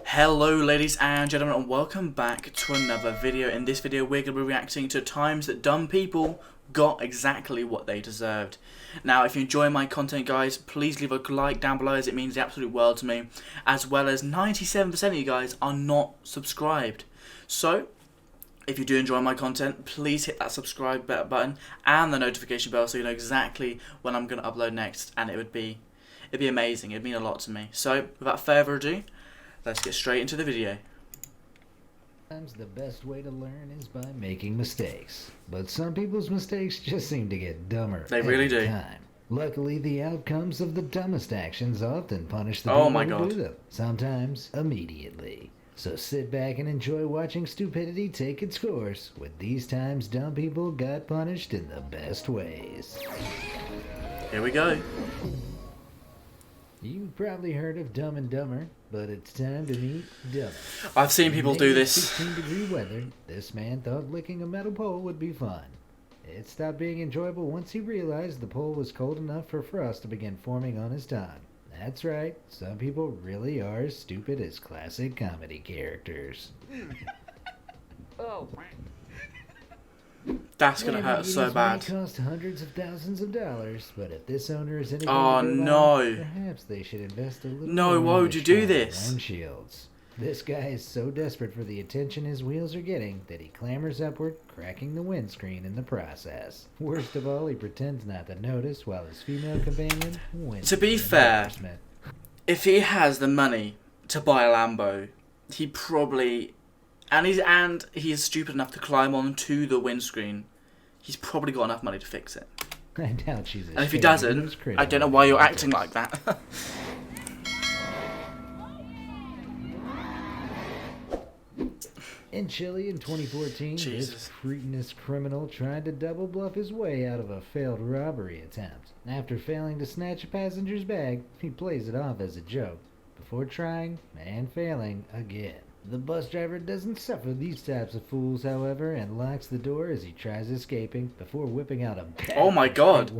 Hello ladies and gentlemen, and welcome back to another video. In this video we're going to be reacting to times that dumb people got exactly what they deserved. Now if you enjoy my content guys, please leave a like down below as it means the absolute world to me, as well as 97% of you guys are not subscribed. So if you do enjoy my content, please hit that subscribe button and the notification bell so you know exactly when I'm going to upload next, and it'd be amazing. It'd mean a lot to me. So without further ado, let's get straight into the video. Sometimes the best way to learn is by making mistakes, but some people's mistakes just seem to get dumber. They really every do. time. Luckily, the outcomes of the dumbest actions often punish the Oh people my who God. do them, sometimes immediately. So sit back and enjoy watching stupidity take its course. With these times, dumb people got punished in the best ways. Here we go. You've probably heard of Dumb and Dumber, but it's time to meet Dumber. I've seen people do this. 16-degree weather, this man thought licking a metal pole would be fun. It stopped being enjoyable once he realized the pole was cold enough for frost to begin forming on his tongue. That's right, some people really are as stupid as classic comedy characters. Oh. That's gonna hurt so bad. It cost hundreds of thousands of dollars, but if this owner is anything Oh, to go by, no. perhaps they should invest a little No, more why in would the you do shiny this? windshields. This guy is so desperate for the attention his wheels are getting that he clambers upward, cracking the windscreen in the process. Worst of all, he pretends not to notice while his female companion wins. To be fair, if he has the money to buy a Lambo, he probably, and he's stupid enough to climb onto the windscreen, he's probably got enough money to fix it. I doubt she's And if he doesn't, I don't know why you're acting like that. In Chile in 2014, Jesus. this cretinous criminal tried to double bluff his way out of a failed robbery attempt. After failing to snatch a passenger's bag, he plays it off as a joke, before trying and failing again. The bus driver doesn't suffer these types of fools, however, and locks the door as he tries escaping, before whipping out a bag. Oh my God.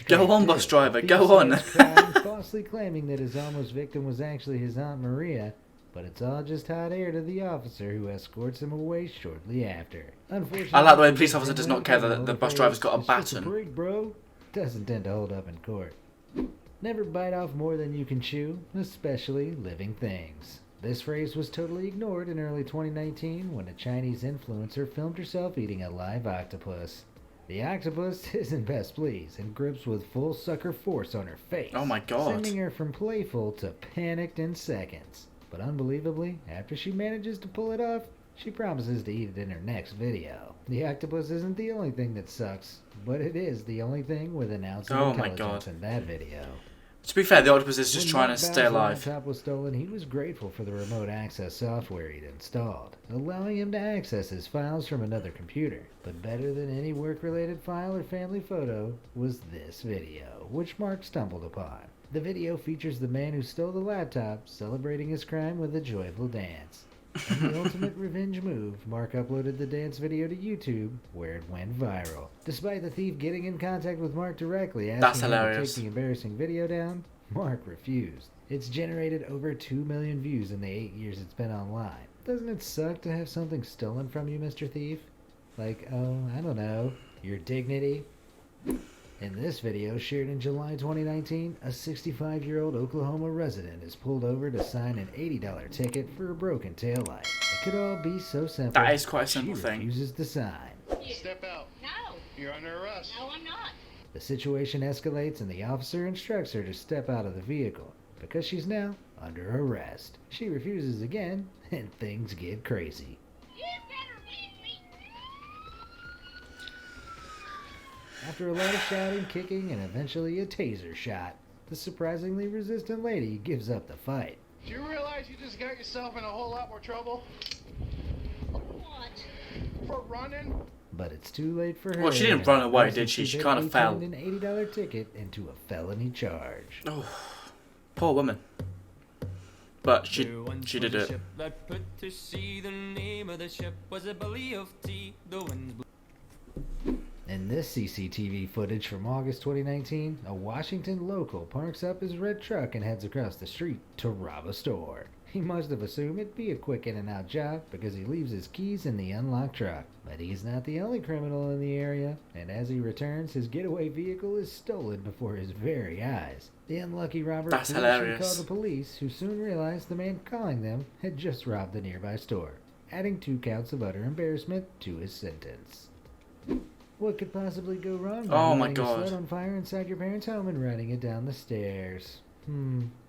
Go on, bus driver, go on. Falsely claiming that his almost victim was actually his Aunt Maria, but it's all just hot air to the officer who escorts him away shortly after. Unfortunately, I like the way the police officer does not care that the bus driver's got a "It's just baton." break, bro. Doesn't tend to hold up in court. Never bite off more than you can chew, especially living things. This phrase was totally ignored in early 2019 when a Chinese influencer filmed herself eating a live octopus. The octopus isn't best pleased and grips with full sucker force on her face, Oh my God. sending her from playful to panicked in seconds. But unbelievably, after she manages to pull it off, she promises to eat it in her next video. The octopus isn't the only thing that sucks, but it is the only thing with an ounce of Oh my intelligence God. in that video. To be fair, the octopus is just When trying to Mark stay Bowser's alive. laptop was stolen, he was grateful for the remote access software he'd installed, allowing him to access his files from another computer. But better than any work-related file or family photo was this video, which Mark stumbled upon. The video features the man who stole the laptop celebrating his crime with a joyful dance. In the ultimate revenge move, Mark uploaded the dance video to YouTube, where it went viral. Despite the thief getting in contact with Mark directly That's asking him to hilarious. take the embarrassing video down, Mark refused. It's generated over 2 million views in the 8 years it's been online. Doesn't it suck to have something stolen from you, Mr. Thief? Like, oh, I don't know, your dignity? In this video, shared in July 2019, a 65-year-old Oklahoma resident is pulled over to sign an $80 ticket for a broken taillight. It could all be so simple. That is quite a simple she thing. refuses to sign. Step out. No. You're under arrest. No, I'm not. The situation escalates and the officer instructs her to step out of the vehicle because she's now under arrest. She refuses again, and things get crazy. You better leave me. After a lot of shouting, kicking, and eventually a taser shot, the surprisingly resistant lady gives up the fight. Do you realize you just got yourself in a whole lot more trouble What? for running? But it's too late for her. Well, she didn't run away, did she? She kind of fell. Turned an $80 ticket into a felony charge. Oh, poor woman. But she did it. Ship that put to sea. The name of the ship was a belly of tea. The winds blew. In this CCTV footage from August 2019, a Washington local parks up his red truck and heads across the street to rob a store. He must have assumed it'd be a quick in and out job because he leaves his keys in the unlocked truck. But he's not the only criminal in the area, and as he returns, his getaway vehicle is stolen before his very eyes. The unlucky robber That's foolishly hilarious. called the police, who soon realized the man calling them had just robbed a nearby store, adding 2 counts of utter embarrassment to his sentence. What could possibly go wrong by Oh my lighting a God. sled on fire inside your parents' home and riding it down the stairs?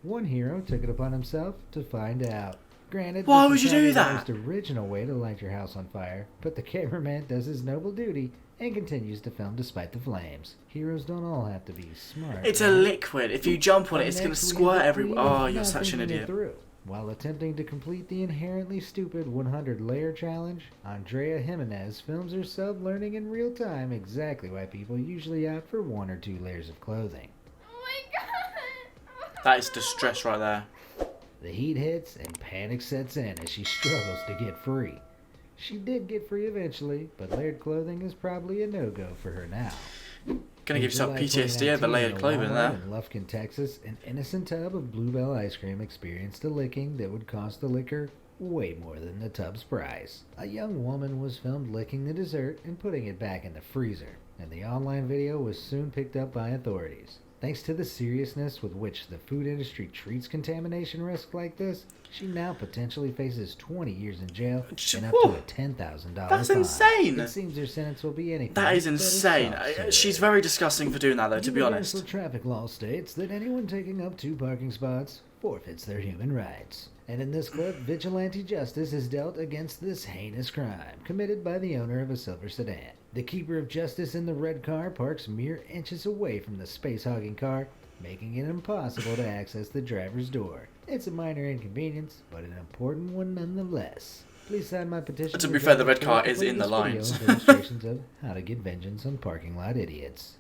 One hero took it upon himself to find out. Granted, Why this would is you probably do the that? most original way to light your house on fire, but the cameraman does his noble duty and continues to film despite the flames. Heroes don't all have to be smart. It's a right? liquid. If you jump on it, it's going to Next, we squirt end up everywhere. leaving Oh, you're not such an thinking it idiot. through. While attempting to complete the inherently stupid 100-layer challenge, Andrea Jimenez films herself learning in real time exactly why people usually opt for 1 or 2 layers of clothing. Oh my god! That is distress right there. The heat hits and panic sets in as she struggles to get free. She did get free eventually, but layered clothing is probably a no-go for her now. Gonna give yourself In July PTSD over 2019, layered in a clothing Walmart there. In Lufkin, Texas, an innocent tub of Bluebell ice cream experienced a licking that would cost the liquor way more than the tub's price. A young woman was filmed licking the dessert and putting it back in the freezer, and the online video was soon picked up by authorities. Thanks to the seriousness with which the food industry treats contamination risks like this, she now potentially faces 20 years in jail and up to Whoa. a $10,000 That's fine. insane. It seems her sentence will be anything. That is but a insane. soft serve. She's very disgusting for doing that, though, to be Universal honest. traffic law states that anyone taking up 2 parking spots forfeits their human rights. And in this clip, vigilante justice is dealt against this heinous crime committed by the owner of a silver sedan. The keeper of justice in the red car parks mere inches away from the space-hogging car, making it impossible to access the driver's door. It's a minor inconvenience, but an important one nonetheless. Please sign my petition. To for be fair, the driver red car to is play in the this video lines. with illustrations of how to get vengeance on parking lot idiots.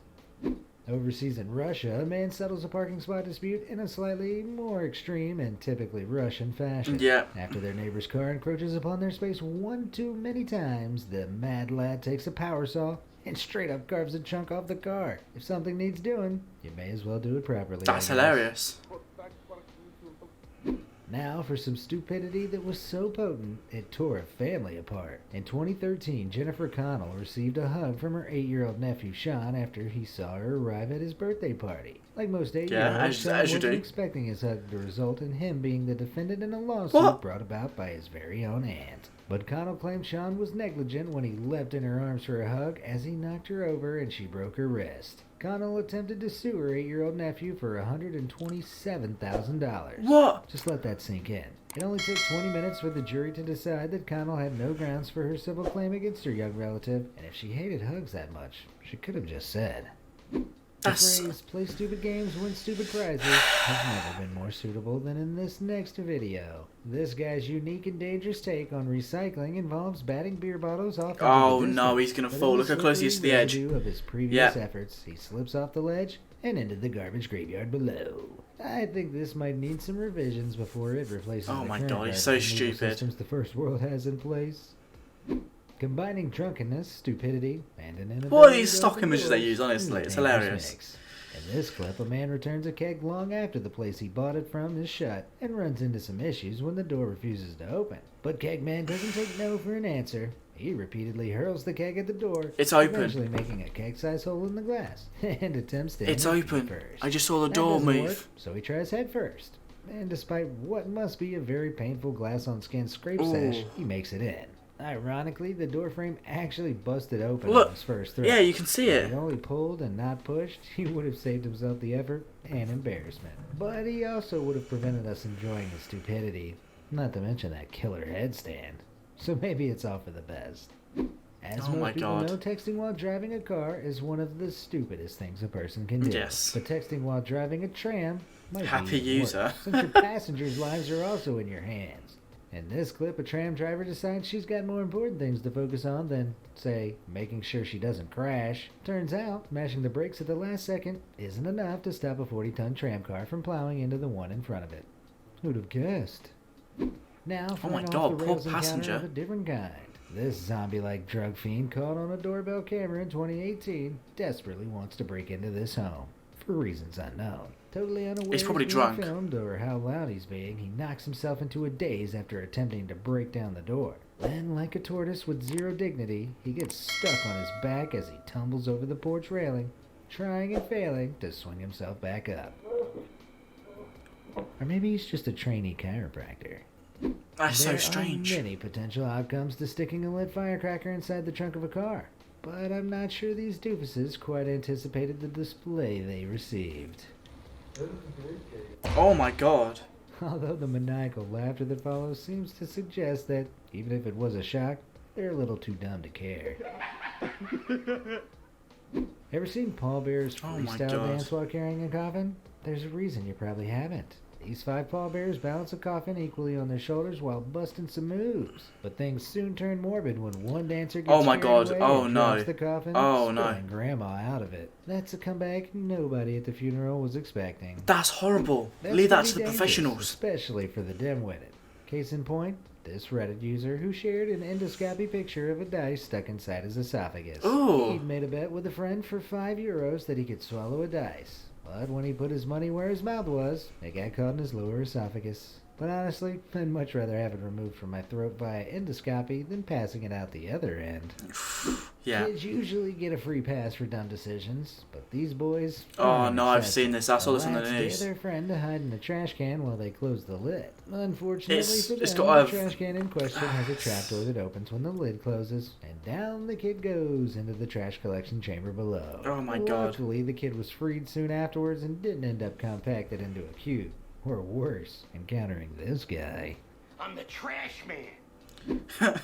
Overseas in Russia, a man settles a parking spot dispute in a slightly more extreme and typically Russian fashion. Yeah. After their neighbor's car encroaches upon their space one too many times, the mad lad takes a power saw and straight up carves a chunk off the car. If something needs doing, you may as well do it properly. That's I guess. hilarious. Now for some stupidity that was so potent, it tore a family apart. In 2013, Jennifer Connell received a hug from her 8-year-old nephew Sean after he saw her arrive at his birthday party. Like most 8-year-olds, Sean as you wasn't do. expecting his hug to result in him being the defendant in a lawsuit What? brought about by his very own aunt. But Connell claimed Sean was negligent when he leapt in her arms for a hug as he knocked her over and she broke her wrist. Connell attempted to sue her 8-year-old nephew for $127,000. What? Just let that sink in. It only took 20 minutes for the jury to decide that Connell had no grounds for her civil claim against her young relative, and if she hated hugs that much, she could have just said. The That's... phrase, play stupid games, win stupid prizes, has never been more suitable than in this next video. This guy's unique and dangerous take on recycling involves batting beer bottles off into Oh the no, distance. he's gonna But in fall. the Look how close he is to the slippery edge. residue of his previous Yeah. efforts, he slips off the ledge and into the garbage graveyard below. I think this might need some revisions before it replaces Oh the my current God, he's garbage so removal stupid. systems the first world has in place. Combining drunkenness, stupidity, and an inability What are these to stock open images they doors use, honestly? is a It's dangerous hilarious. mix. In this clip, a man returns a keg long after the place he bought it from is shut and runs into some issues when the door refuses to open. But Kegman doesn't take no for an answer. He repeatedly hurls the keg at the door, It's open. eventually making a keg-sized hole in the glass, and attempts to It's enter feet open. first. I just saw the That door doesn't move. work, so he tries head first. And despite what must be a very painful glass-on-skin scrape Ooh. sash, he makes it in. Ironically, the door frame actually busted open Look. on his first throw. Yeah, you can see If it. he only pulled and not pushed, he would have saved himself the effort and embarrassment. But he also would have prevented us enjoying his stupidity, not to mention that killer headstand. So maybe it's all for the best. As Oh my most people God. know, texting while driving a car is one of the stupidest things a person can do. Yes. But texting while driving a tram might Happy be even user. worse, since your passengers' lives are also in your hands. In this clip, a tram driver decides she's got more important things to focus on than, say, making sure she doesn't crash. Turns out, mashing the brakes at the last second isn't enough to stop a 40-ton tram car from plowing into the one in front of it. Who'd have guessed? Now for Oh my an God, poor off-the-rails encounter passenger. of a different kind. This zombie-like drug fiend caught on a doorbell camera in 2018 desperately wants to break into this home, for reasons unknown. Totally unaware He's probably being drunk. filmed or how loud he's being, he knocks himself into a daze after attempting to break down the door. Then, like a tortoise with zero dignity, he gets stuck on his back as he tumbles over the porch railing, trying and failing to swing himself back up. Or maybe he's just a trainee chiropractor. That's so There strange. are many potential outcomes to sticking a lit firecracker inside the trunk of a car, but I'm not sure these doofuses quite anticipated the display they received. Oh my god. Although the maniacal laughter that follows seems to suggest that, even if it was a shock, they're a little too dumb to care. Ever seen pallbearers Oh my freestyle God. dance while carrying a coffin? There's a reason you probably haven't. These 5 pallbearers balance a coffin equally on their shoulders while busting some moves. But things soon turn morbid when one dancer gets Oh my carried God. away Oh and no. drops the coffin, Oh no. spilling grandma out of it. That's a comeback nobody at the funeral was expecting. That's horrible. That's Leave that pretty to the dangerous, professionals. especially for the dim-witted. Case in point, this Reddit user who shared an endoscopy picture of a dice stuck inside his esophagus. Ooh. He'd made a bet with a friend for €5 that he could swallow a dice. But when he put his money where his mouth was, it got caught in his lower esophagus. But honestly, I'd much rather have it removed from my throat via endoscopy than passing it out the other end. Yeah. Kids usually get a free pass for dumb decisions, but these boys... Oh are an no, I've exception. seen this. I saw this on the Last day news. their friend to hide in the trash can while they closed the lid. Unfortunately for It's them, got the a- trash can in question has a trapdoor that opens when the lid closes, and down the kid goes into the trash collection chamber below. Oh my God. Luckily, the kid was freed soon afterwards and didn't end up compacted into a cube. Or worse, encountering this guy. I'm the trash man.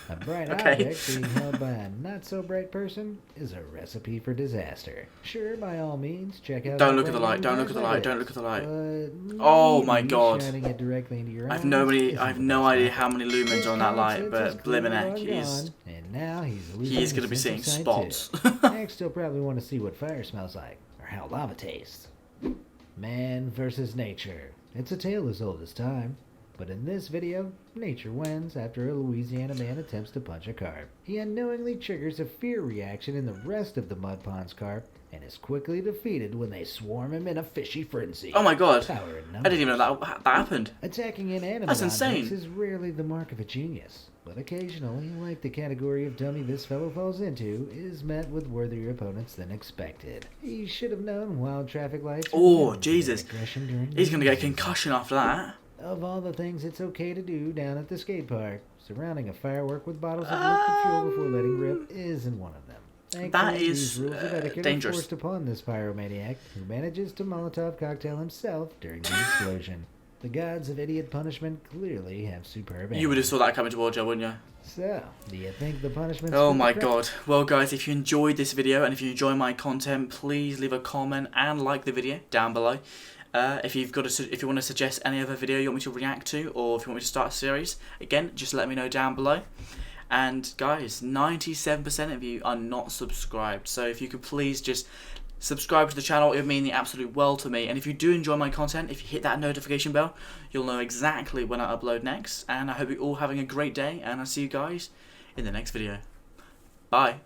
A bright Okay. object being held by a not-so-bright person is a recipe for disaster. Sure, by all means, check out... Don't the look at the light, don't look at the light, videos, don't look at the light. but Oh my maybe God. shining it directly into your I've eyes no isn't no the idea best how many lumens method. are on that His light, common but sense is clearly Blimminack, long he's gone, and now he's losing he's gonna his be seeing sense of sight, spots. too. Next, he'll probably want to see what fire smells like, or how lava tastes. Man versus nature. It's a tale as old as time. But in this video, nature wins after a Louisiana man attempts to punch a carp. He unknowingly triggers a fear reaction in the rest of the mud pond's carp and is quickly defeated when they swarm him in a fishy frenzy. Oh my god. Power in I didn't even know that happened. Attacking inanimate That's objects insane. is rarely the mark of a genius, but occasionally, like the category of dummy this fellow falls into, is met with worthier opponents than expected. He should have known wild traffic lights. were Oh, immune to Jesus. aggression during He's gonna get a the season. concussion after that. Of all the things it's okay to do down at the skate park, surrounding a firework with bottles of liquid fuel before letting rip isn't one of them. Thankfully, is, these rules of etiquette dangerous. are forced upon this pyromaniac, who manages to Molotov cocktail himself during the explosion. The gods of idiot punishment clearly have superb You would have aim. saw that coming towards you, wouldn't you? So, do you think the punishment? Oh my god. Well guys, if you enjoyed this video and if you enjoy my content, please leave a comment and like the video down below. If you want to suggest any other video you want me to react to, or if you want me to start a series, again, just let me know down below. And guys, 97% of you are not subscribed, so if you could please just subscribe to the channel, it would mean the absolute world to me. And if you do enjoy my content, if you hit that notification bell, you'll know exactly when I upload next. And I hope you're all having a great day, and I'll see you guys in the next video. Bye.